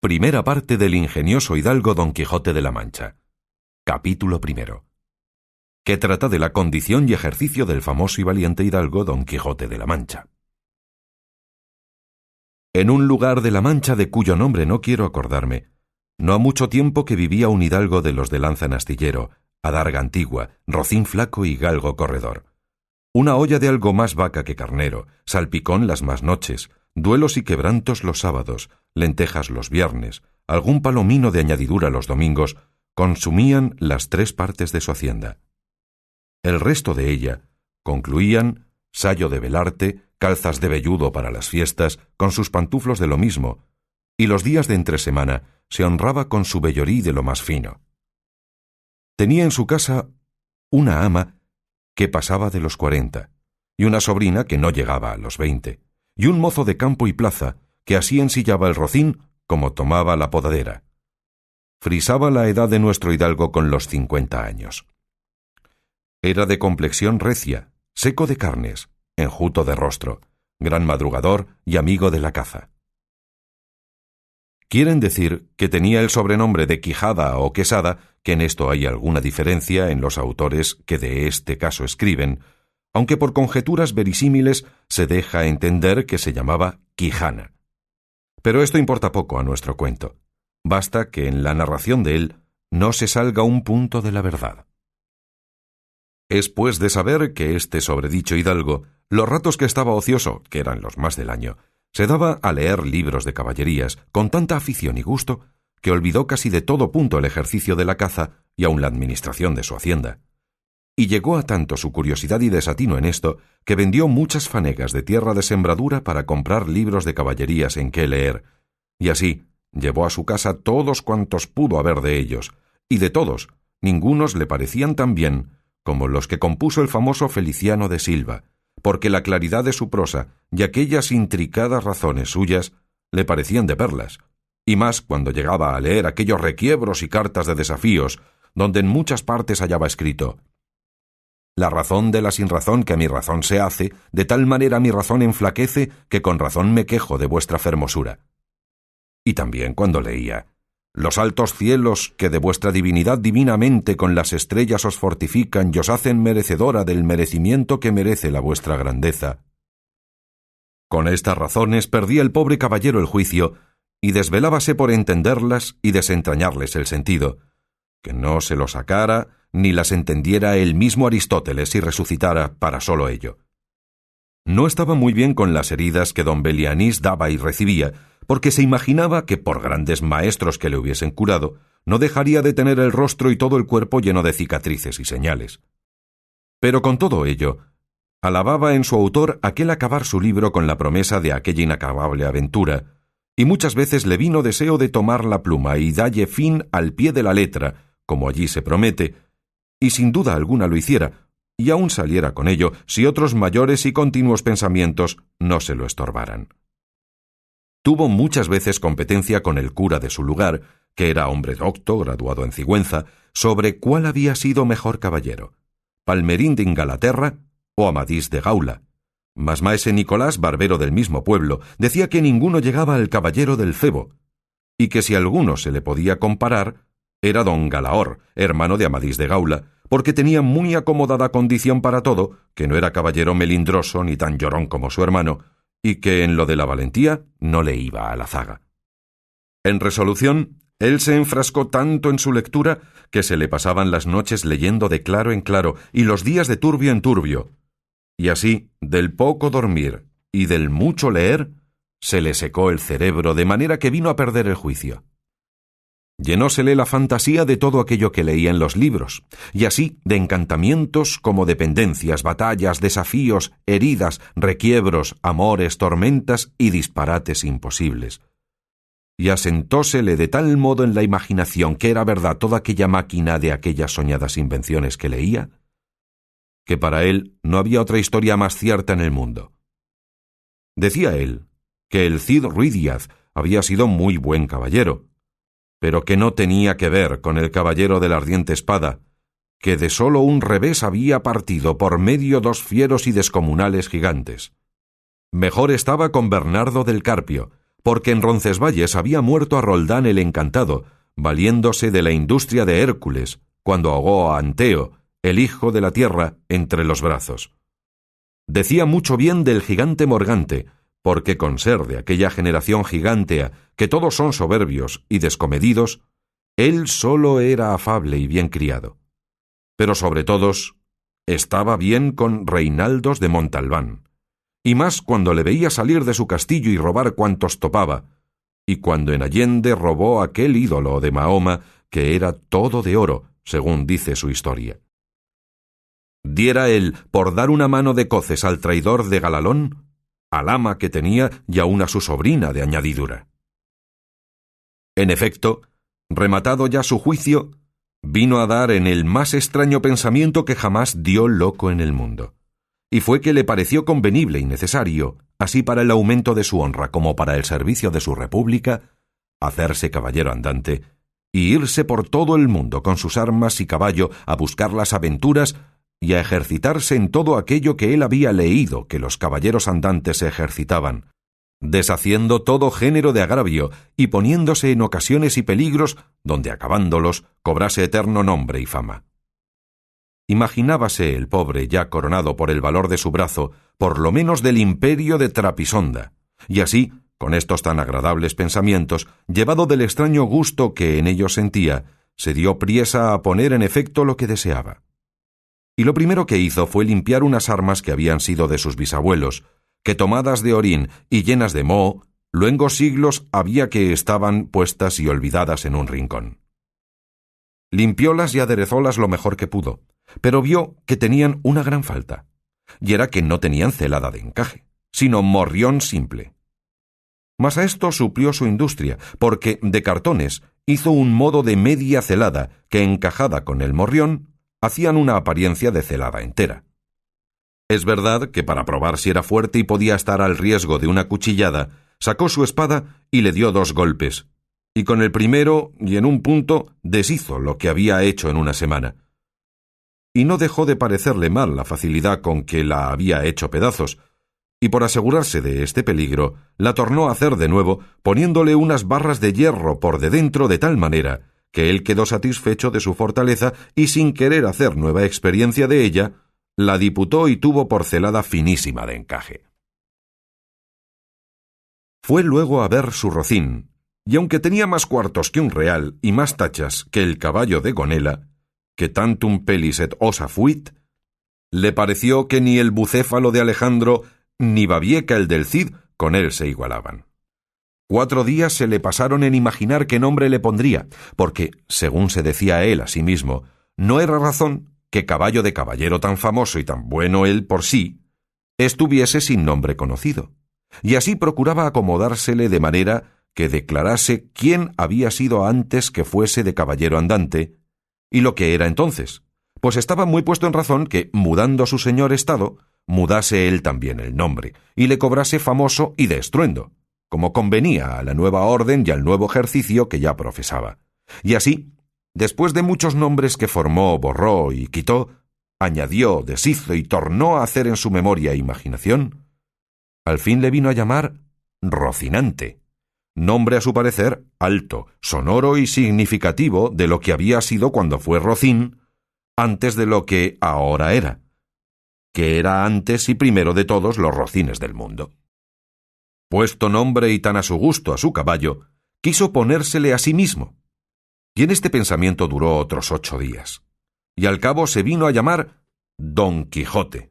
Primera parte del ingenioso hidalgo Don Quijote de la Mancha. Capítulo primero. Que trata de la condición y ejercicio del famoso y valiente hidalgo Don Quijote de la Mancha. En un lugar de la Mancha de cuyo nombre no quiero acordarme, no ha mucho tiempo que vivía un hidalgo de los de lanza en astillero, adarga antigua, rocín flaco y galgo corredor. Una olla de algo más vaca que carnero, salpicón las más noches, duelos y quebrantos los sábados, lentejas los viernes, algún palomino de añadidura los domingos, consumían las 3 partes de su hacienda. El resto de ella concluían sayo de velarte, calzas de velludo para las fiestas, con sus pantuflos de lo mismo, y los días de entresemana se honraba con su vellorí de lo más fino. Tenía en su casa una ama que pasaba de los 40, y una sobrina que no llegaba a los 20, y un mozo de campo y plaza que así ensillaba el rocín como tomaba la podadera. Frisaba la edad de nuestro hidalgo con los 50 años. Era de complexión recia, seco de carnes, enjuto de rostro, gran madrugador y amigo de la caza. Quieren decir que tenía el sobrenombre de Quijada o Quesada, que en esto hay alguna diferencia en los autores que de este caso escriben, aunque por conjeturas verisímiles se deja entender que se llamaba Quijana. Pero esto importa poco a nuestro cuento. Basta que en la narración de él no se salga un punto de la verdad. Es pues de saber que este sobredicho hidalgo, los ratos que estaba ocioso, que eran los más del año, se daba a leer libros de caballerías con tanta afición y gusto que olvidó casi de todo punto el ejercicio de la caza y aun la administración de su hacienda. Y llegó a tanto su curiosidad y desatino en esto que vendió muchas fanegas de tierra de sembradura para comprar libros de caballerías en que leer, y así llevó a su casa todos cuantos pudo haber de ellos, y de todos, ningunos le parecían tan bien como los que compuso el famoso Feliciano de Silva, porque la claridad de su prosa y aquellas intricadas razones suyas le parecían de perlas, y más cuando llegaba a leer aquellos requiebros y cartas de desafíos, donde en muchas partes hallaba escrito: «La razón de la sinrazón que a mi razón se hace, de tal manera mi razón enflaquece, que con razón me quejo de vuestra fermosura». Y también cuando leía: «Los altos cielos que de vuestra divinidad divinamente con las estrellas os fortifican y os hacen merecedora del merecimiento que merece la vuestra grandeza». Con estas razones perdía el pobre caballero el juicio y desvelábase por entenderlas y desentrañarles el sentido, que no se lo sacara ni las entendiera el mismo Aristóteles si resucitara para solo ello. No estaba muy bien con las heridas que don Belianís daba y recibía, porque se imaginaba que por grandes maestros que le hubiesen curado, no dejaría de tener el rostro y todo el cuerpo lleno de cicatrices y señales. Pero con todo ello, alababa en su autor aquel acabar su libro con la promesa de aquella inacabable aventura, y muchas veces le vino deseo de tomar la pluma y dalle fin al pie de la letra, como allí se promete, y sin duda alguna lo hiciera, y aún saliera con ello si otros mayores y continuos pensamientos no se lo estorbaran. Tuvo muchas veces competencia con el cura de su lugar, que era hombre docto, graduado en Cigüenza, sobre cuál había sido mejor caballero, Palmerín de Ingalaterra o Amadís de Gaula. Mas maese Nicolás, barbero del mismo pueblo, decía que ninguno llegaba al caballero del Febo, y que si alguno se le podía comparar, era don Galaor, hermano de Amadís de Gaula, porque tenía muy acomodada condición para todo, que no era caballero melindroso ni tan llorón como su hermano, y que en lo de la valentía no le iba a la zaga. En resolución, él se enfrascó tanto en su lectura que se le pasaban las noches leyendo de claro en claro y los días de turbio en turbio, y así, del poco dormir y del mucho leer, se le secó el cerebro de manera que vino a perder el juicio. Llenósele la fantasía de todo aquello que leía en los libros, y así de encantamientos como de pendencias, batallas, desafíos, heridas, requiebros, amores, tormentas y disparates imposibles. Y asentósele de tal modo en la imaginación que era verdad toda aquella máquina de aquellas soñadas invenciones que leía, que para él no había otra historia más cierta en el mundo. Decía él que el Cid Ruy Díaz había sido muy buen caballero, pero que no tenía que ver con el caballero de la ardiente espada, que de solo un revés había partido por medio 2 fieros y descomunales gigantes. Mejor estaba con Bernardo del Carpio, porque en Roncesvalles había muerto a Roldán el Encantado, valiéndose de la industria de Hércules, cuando ahogó a Anteo, el hijo de la tierra, entre los brazos. Decía mucho bien del gigante Morgante, porque con ser de aquella generación gigántea, que todos son soberbios y descomedidos, él solo era afable y bien criado. Pero sobre todos, estaba bien con Reinaldos de Montalbán, y más cuando le veía salir de su castillo y robar cuantos topaba, y cuando en Allende robó aquel ídolo de Mahoma, que era todo de oro, según dice su historia. Diera él por dar una mano de coces al traidor de Galalón, al ama que tenía y aun a su sobrina de añadidura. En efecto, rematado ya su juicio, vino a dar en el más extraño pensamiento que jamás dio loco en el mundo. Y fue que le pareció convenible y necesario, así para el aumento de su honra como para el servicio de su república, hacerse caballero andante y irse por todo el mundo con sus armas y caballo a buscar las aventuras y a ejercitarse en todo aquello que él había leído que los caballeros andantes se ejercitaban, deshaciendo todo género de agravio y poniéndose en ocasiones y peligros donde acabándolos cobrase eterno nombre y fama. Imaginábase el pobre ya coronado por el valor de su brazo, por lo menos del imperio de Trapisonda, y así, con estos tan agradables pensamientos, llevado del extraño gusto que en ellos sentía, se dio priesa a poner en efecto lo que deseaba. Y lo primero que hizo fue limpiar unas armas que habían sido de sus bisabuelos, que tomadas de orín y llenas de moho, luengos siglos había que estaban puestas y olvidadas en un rincón. Limpiólas y aderezólas lo mejor que pudo, pero vio que tenían una gran falta, y era que no tenían celada de encaje, sino morrión simple. Mas a esto suplió su industria, porque de cartones hizo un modo de media celada que, encajada con el morrión, hacían una apariencia de celada entera. Es verdad que para probar si era fuerte y podía estar al riesgo de una cuchillada, sacó su espada y le dio 2 golpes, y con el primero, y en un punto, deshizo lo que había hecho en una semana. Y no dejó de parecerle mal la facilidad con que la había hecho pedazos, y por asegurarse de este peligro, la tornó a hacer de nuevo, poniéndole unas barras de hierro por de dentro de tal manera que él quedó satisfecho de su fortaleza y sin querer hacer nueva experiencia de ella, la diputó y tuvo por celada finísima de encaje. Fue luego a ver su rocín, y aunque tenía más cuartos que un real y más tachas que el caballo de Gonela, que tantum pellis et osa fuit, le pareció que ni el bucéfalo de Alejandro ni Babieca el del Cid con él se igualaban. 4 días se le pasaron en imaginar qué nombre le pondría, porque, según se decía él a sí mismo, no era razón que caballo de caballero tan famoso y tan bueno él por sí, estuviese sin nombre conocido, y así procuraba acomodársele de manera que declarase quién había sido antes que fuese de caballero andante, y lo que era entonces, pues estaba muy puesto en razón que, mudando su señor estado, mudase él también el nombre, y le cobrase famoso y de estruendo, como convenía a la nueva orden y al nuevo ejercicio que ya profesaba. Y así, después de muchos nombres que formó, borró y quitó, añadió, deshizo y tornó a hacer en su memoria e imaginación, al fin le vino a llamar Rocinante, nombre a su parecer alto, sonoro y significativo de lo que había sido cuando fue Rocín, antes de lo que ahora era, que era antes y primero de todos los rocines del mundo. Puesto nombre y tan a su gusto a su caballo, quiso ponérsele a sí mismo, y en este pensamiento duró otros 8 días, y al cabo se vino a llamar Don Quijote,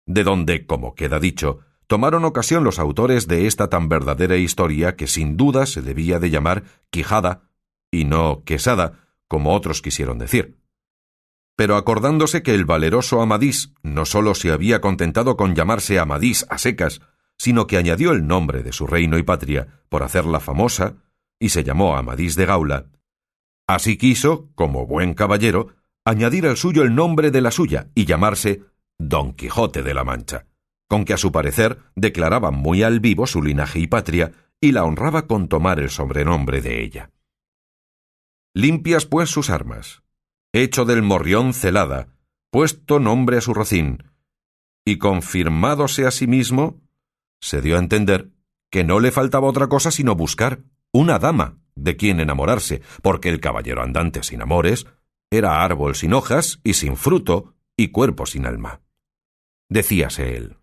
de donde, como queda dicho, tomaron ocasión los autores de esta tan verdadera historia que sin duda se debía de llamar Quijada, y no Quesada, como otros quisieron decir. Pero acordándose que el valeroso Amadís no sólo se había contentado con llamarse Amadís a secas, sino que añadió el nombre de su reino y patria por hacerla famosa, y se llamó Amadís de Gaula, así quiso, como buen caballero, añadir al suyo el nombre de la suya y llamarse Don Quijote de la Mancha, con que a su parecer declaraba muy al vivo su linaje y patria y la honraba con tomar el sobrenombre de ella. Limpias pues sus armas, hecho del morrión celada, puesto nombre a su rocín, y confirmádose a sí mismo, se dio a entender que no le faltaba otra cosa sino buscar una dama de quien enamorarse, porque el caballero andante sin amores era árbol sin hojas y sin fruto y cuerpo sin alma. Decíase él: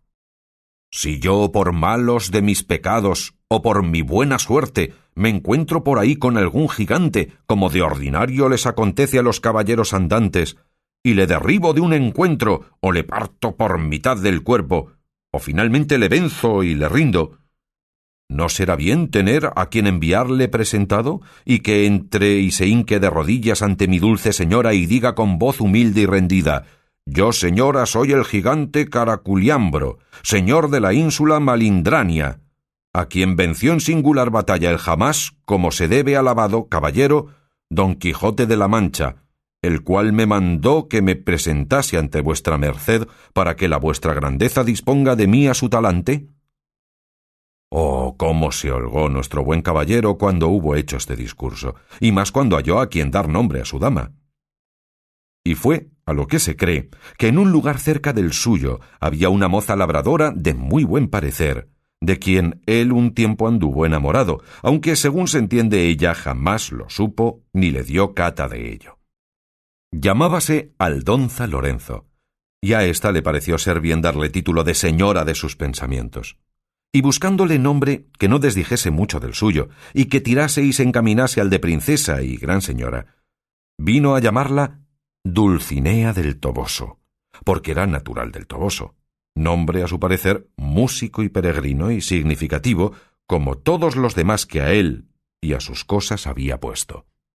si yo por malos de mis pecados o por mi buena suerte me encuentro por ahí con algún gigante, como de ordinario les acontece a los caballeros andantes, y le derribo de un encuentro, o le parto por mitad del cuerpo, o finalmente le venzo y le rindo, ¿no será bien tener a quien enviarle presentado, y que entre y se hinque de rodillas ante mi dulce señora y diga con voz humilde y rendida: yo, señora, soy el gigante Caraculiambro, señor de la ínsula Malindrania, a quien venció en singular batalla el jamás, como se debe alabado, caballero, Don Quijote de la Mancha, el cual me mandó que me presentase ante vuestra merced para que la vuestra grandeza disponga de mí a su talante? Oh, cómo se holgó nuestro buen caballero cuando hubo hecho este discurso, y más cuando halló a quien dar nombre a su dama. Y fue, a lo que se cree, que en un lugar cerca del suyo había una moza labradora de muy buen parecer, de quien él un tiempo anduvo enamorado, aunque según se entiende ella jamás lo supo ni le dio cata de ello. Llamábase Aldonza Lorenzo, y a ésta le pareció ser bien darle título de señora de sus pensamientos. Y buscándole nombre que no desdijese mucho del suyo, y que tirase y se encaminase al de princesa y gran señora, vino a llamarla Dulcinea del Toboso, porque era natural del Toboso, nombre a su parecer músico y peregrino y significativo, como todos los demás que a él y a sus cosas había puesto.